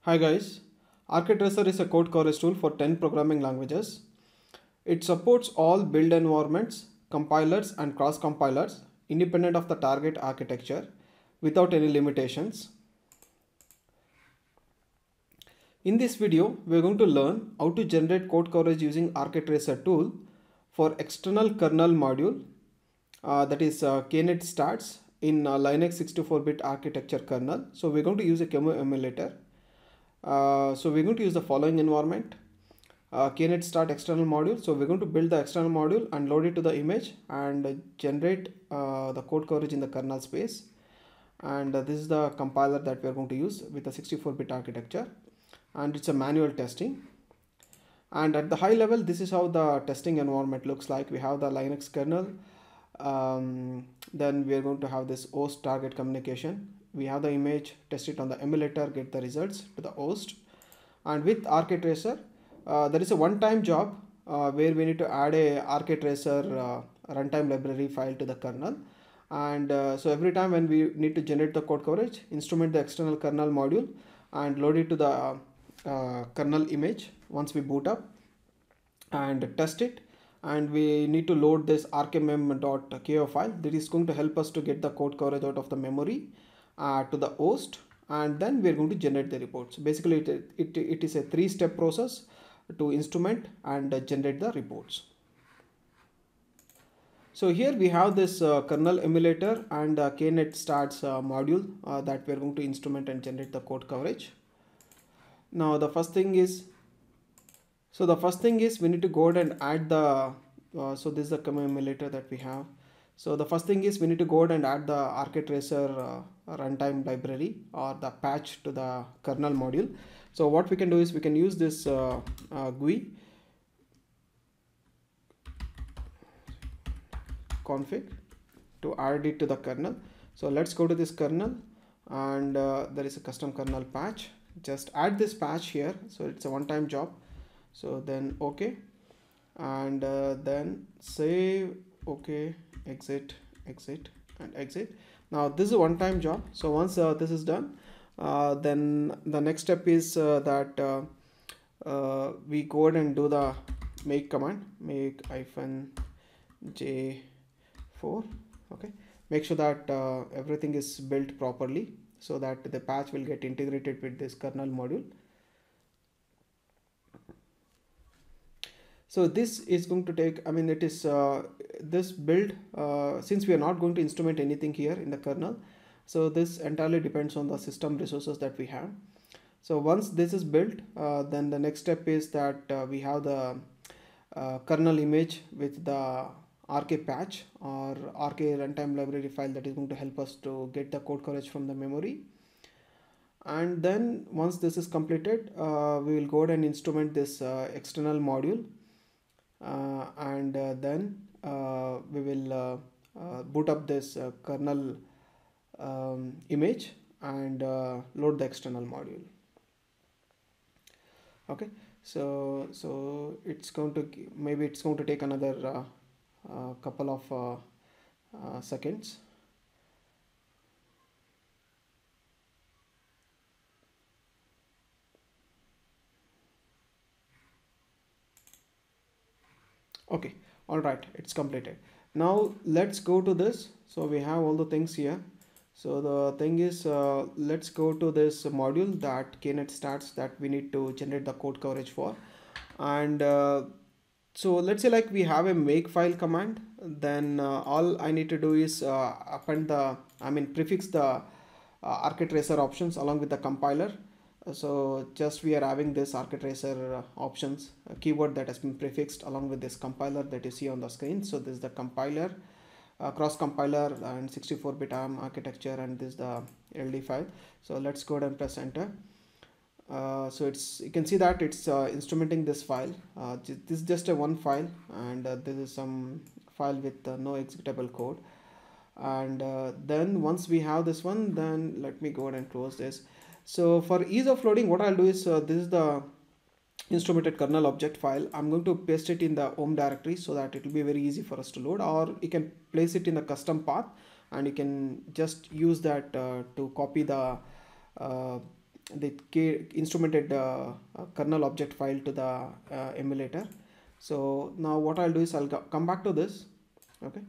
Hi guys, ArchiTracer is a code coverage tool for 10 programming languages. It supports all build environments, compilers and cross compilers independent of the target architecture without any limitations. In this video, we are going to learn how to generate code coverage using ArchiTracer tool for external kernel module that is KNet starts in Linux 64-bit architecture kernel. So we're going to use a QEMU emulator. So we're going to use the following environment. KNet start external module. So we're going to build the external module and load it to the image and generate the code coverage in the kernel space. And this is the compiler that we're going to use with the 64-bit architecture, and it's a manual testing. And at the high level, this is how the testing environment looks like. We have the Linux kernel. Then we are going to have this host target communication. We have the image, test it on the emulator, get the results to the host. And with ArchiTracer, there is a one-time job where we need to add a ArchiTracer runtime library file to the kernel. And so every time when we need to generate the code coverage, instrument the external kernel module and load it to the kernel image once we boot up and test it. And we need to load this rkmem.ko file that is going to help us to get the code coverage out of the memory to the host, and then we're going to generate the reports. Basically it is a three-step process to instrument and generate the reports. So here we have this kernel emulator and KNet starts module that we're going to instrument and generate the code coverage. Now the first thing is we need to go ahead and add the so this is the QEMU emulator that we have. So the first thing is we need to go ahead and add the ArchiTracer runtime library or the patch to the kernel module. So what we can do is we can use this GUI config to add it to the kernel. So let's go to this kernel, and there is a custom kernel patch. Just add this patch here. So it's a one-time job. So then OK, and then save, OK, exit and exit. Now this is a one-time job. So once this is done, then the next step is that we go ahead and do the make command, make -j4. Okay, make sure that everything is built properly so that the patch will get integrated with this kernel module. So this is going to take, it is this build, since we are not going to instrument anything here in the kernel, so this entirely depends on the system resources that we have. So once this is built, then the next step is that we have the kernel image with the RK patch or RK runtime library file that is going to help us to get the code coverage from the memory. And then once this is completed, we will go ahead and instrument this external module. And then we will boot up this kernel image and load the external module. Okay, so it's going to take another couple of seconds. Okay, all right, it's completed. Now let's go to this. So we have all the things here. So the thing is, let's go to this module that KNet starts that we need to generate the code coverage for. And so let's say like we have a makefile command, then all I need to do is append the, prefix the ArchiTracer options along with the compiler. So just we are having this ArchiTracer options keyword that has been prefixed along with this compiler that you see on the screen. So this is the compiler, cross compiler and 64-bit ARM architecture, and this is the LD file. So let's go ahead and press enter. So you can see that it's instrumenting this file. This is just a one file, and this is some file with no executable code. And then once we have this one, then let me go ahead and close this. So for ease of loading, what I'll do is this is the instrumented kernel object file. I'm going to paste it in the home directory so that it will be very easy for us to load, or you can place it in the custom path and you can just use that to copy the the instrumented kernel object file to the emulator. So now what I'll do is I'll come back to this. Okay,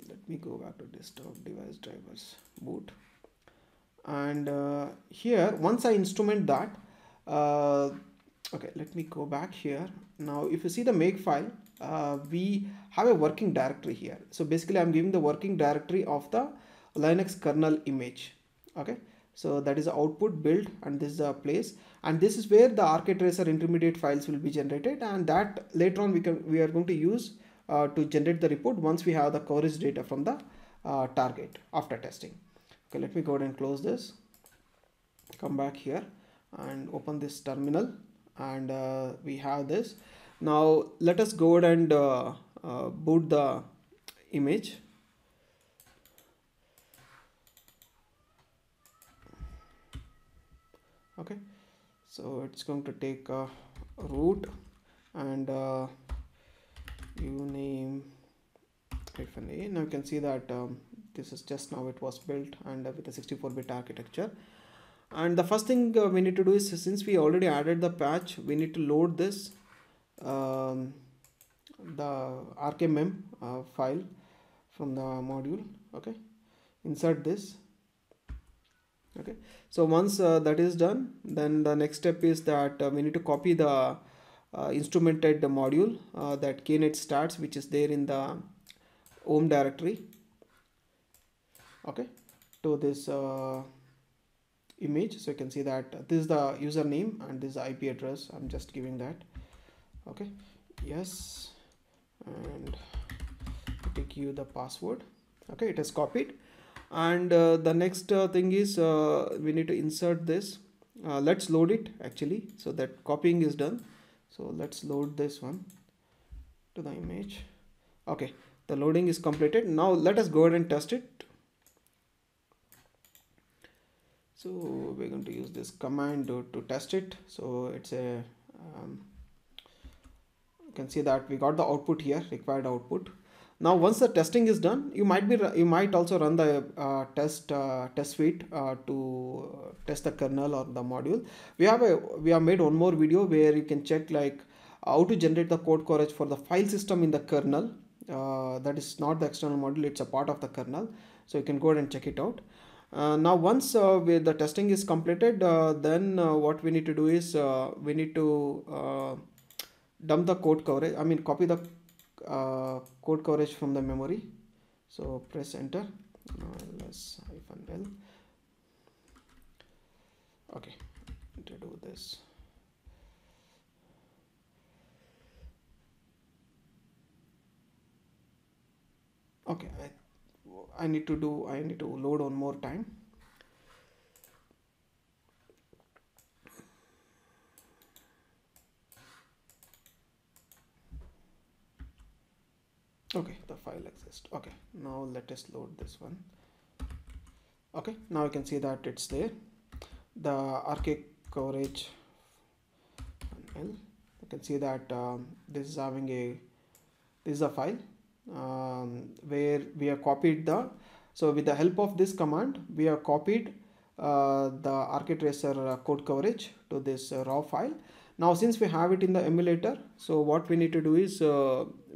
let me go back to desktop, device drivers, boot, and here once I instrument that, uh, okay, let me go back here. Now if you see the make file, we have a working directory here. So basically I'm giving the working directory of the Linux kernel image. Okay, so that is the output build, and this is the place, and this is where the RKtracer intermediate files will be generated, and that later on we are going to use to generate the report once we have the coverage data from the target after testing. Okay, let me go ahead and close this, come back here and open this terminal, and we have this. Now let us go ahead and boot the image. Okay, so it's going to take a root and uname -a. Now you can see that this is just now it was built, and with a 64-bit architecture. And the first thing we need to do is, since we already added the patch, we need to load this the rkmem file from the module. Okay, insert this. Okay, so once that is done, then the next step is that we need to copy the instrumented module that knet starts, which is there in the home directory. Okay, to this image. So you can see that this is the username and this is the IP address. I'm just giving that. Okay, yes, and take you the password. Okay, it is copied, and the next thing is we need to insert this. Let's load it actually, so that copying is done. So let's load this one to the image. Okay, the loading is completed. Now let us go ahead and test it. So we're going to use this command to test it. So it's a you can see that we got the output here, required output. Now once the testing is done, you might also run the test suite to test the kernel or the module. We have made one more video where you can check like how to generate the code coverage for the file system in the kernel. That is not the external module, it's a part of the kernel, so you can go ahead and check it out. Now once the testing is completed, then what we need to do is we need to dump the code coverage, I mean copy the code coverage from the memory. So press enter, -l. Okay, to do this. Okay, I need to load one more time. Okay, the file exists. Okay, now let us load this one. Okay, now you can see that it's there, the RK coverage L. You can see that this is having this is a file where we have copied so with the help of this command we have copied the RKtracer code coverage to this raw file. Now since we have it in the emulator, so what we need to do is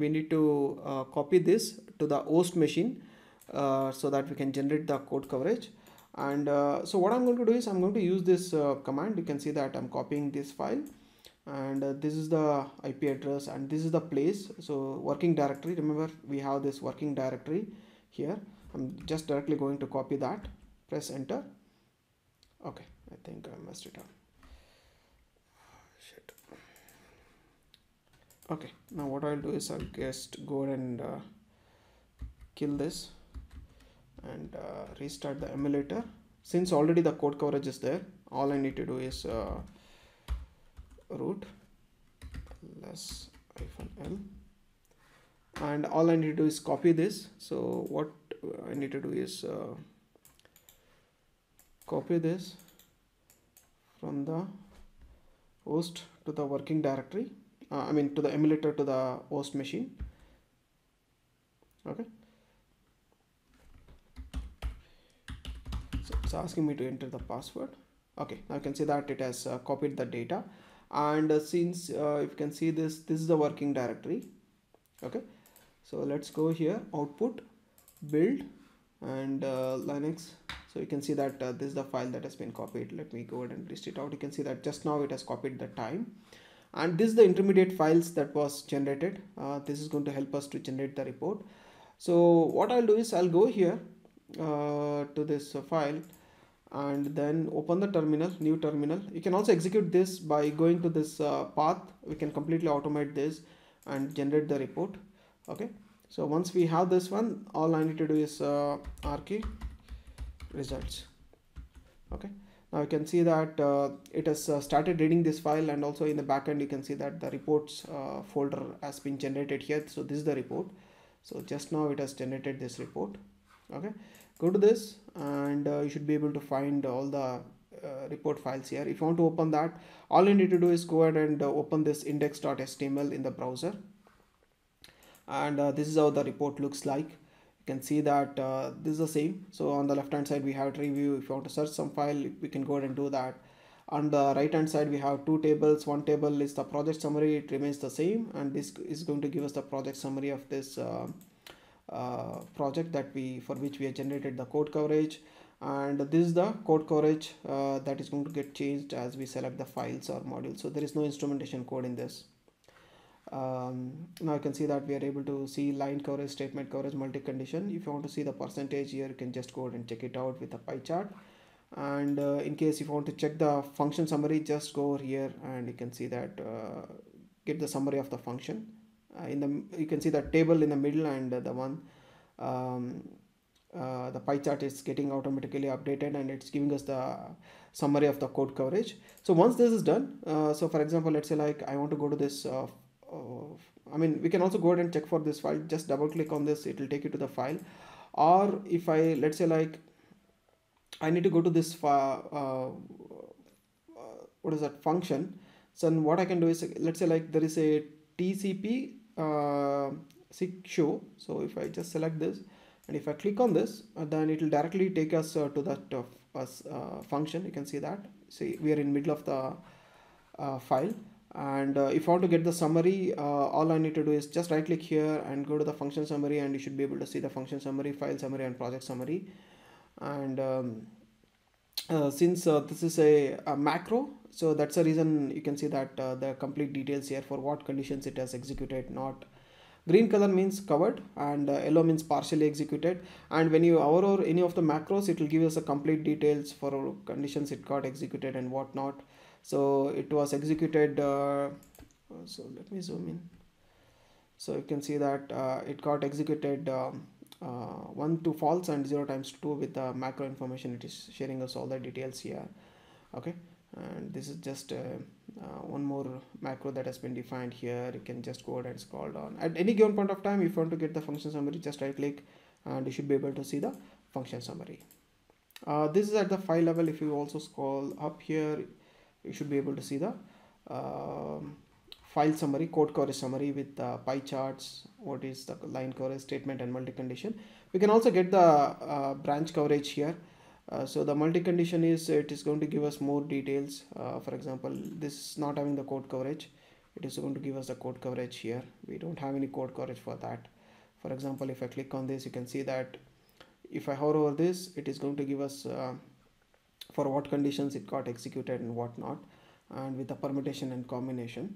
we need to copy this to the host machine so that we can generate the code coverage. And so what I'm going to do is I'm going to use this command. You can see that I'm copying this file, and this is the IP address and this is the place. So working directory, remember we have this working directory here. I'm just directly going to copy that, press enter. Okay, I think I messed it up. Shit. Okay, now what I'll do is I'll just go ahead and kill this and restart the emulator. Since already the code coverage is there, all I need to do is root -l, and all I need to do is copy this. So what I need to do is copy this from the host to the working directory, I mean to the emulator to the host machine. Okay, so it's asking me to enter the password. Okay, now you can see that it has copied the data. And since you can see this is the working directory. Okay, so let's go here, output, build, and Linux. So you can see that this is the file that has been copied. Let me go ahead and list it out. You can see that just now it has copied the time, and this is the intermediate files that was generated. This is going to help us to generate the report. So what I'll do is I'll go here to this file, and then open the terminal, new terminal. You can also execute this by going to this path. We can completely automate this and generate the report. Okay, so once we have this one, all I need to do is rk results. Okay, now you can see that it has started reading this file, and also in the backend you can see that the reports folder has been generated here. So this is the report. So just now it has generated this report. Okay, go to this, and you should be able to find all the report files here. If you want to open that, all you need to do is go ahead and open this index.html in the browser, and this is how the report looks like. You can see that this is the same. So on the left hand side we have review. If you want to search some file, we can go ahead and do that. On the right hand side we have two tables. One table is the project summary, it remains the same, and this is going to give us the project summary of this project that for which we have generated the code coverage. And this is the code coverage that is going to get changed as we select the files or modules. So there is no instrumentation code in this. Now you can see that we are able to see line coverage, statement coverage, multi-condition. If you want to see the percentage here, you can just go ahead and check it out with a pie chart. And in case if you want to check the function summary, just go over here and you can see that get the summary of the function. You can see the table in the middle, and the one the pie chart is getting automatically updated, and it's giving us the summary of the code coverage. So once this is done, so for example, let's say like I want to go to this I mean, we can also go ahead and check for this file. Just double click on this, it will take you to the file. Or if I, let's say like I need to go to this what is that function. So what I can do is, let's say like there is a TCP show. So if I just select this, and if I click on this, then it will directly take us to that function. You can see that. See, we are in middle of the file. And if I want to get the summary, all I need to do is just right click here and go to the function summary, and you should be able to see the function summary, file summary, and project summary. And since this is a macro, so that's the reason you can see that the complete details here for what conditions it has executed. Not green color means covered, and yellow means partially executed. And when you hover over any of the macros, it will give us a complete details for conditions it got executed and whatnot. So it was executed, so let me zoom in. So you can see that it got executed 1 to false and 0 times 2 with the macro information. It is sharing us all the details here. Okay, and this is just one more macro that has been defined here. You can just go ahead and scroll down. At any given point of time, if you want to get the function summary, just right click and you should be able to see the function summary. This is at the file level. If you also scroll up here, you should be able to see the file summary, code coverage summary with pie charts, what is the line coverage, statement, and multi-condition. We can also get the branch coverage here. So the multi-condition is, it is going to give us more details. For example, this is not having the code coverage. It is going to give us the code coverage here. We don't have any code coverage for that. For example, if I click on this, you can see that if I hover over this, it is going to give us for what conditions it got executed and what not, and with the permutation and combination.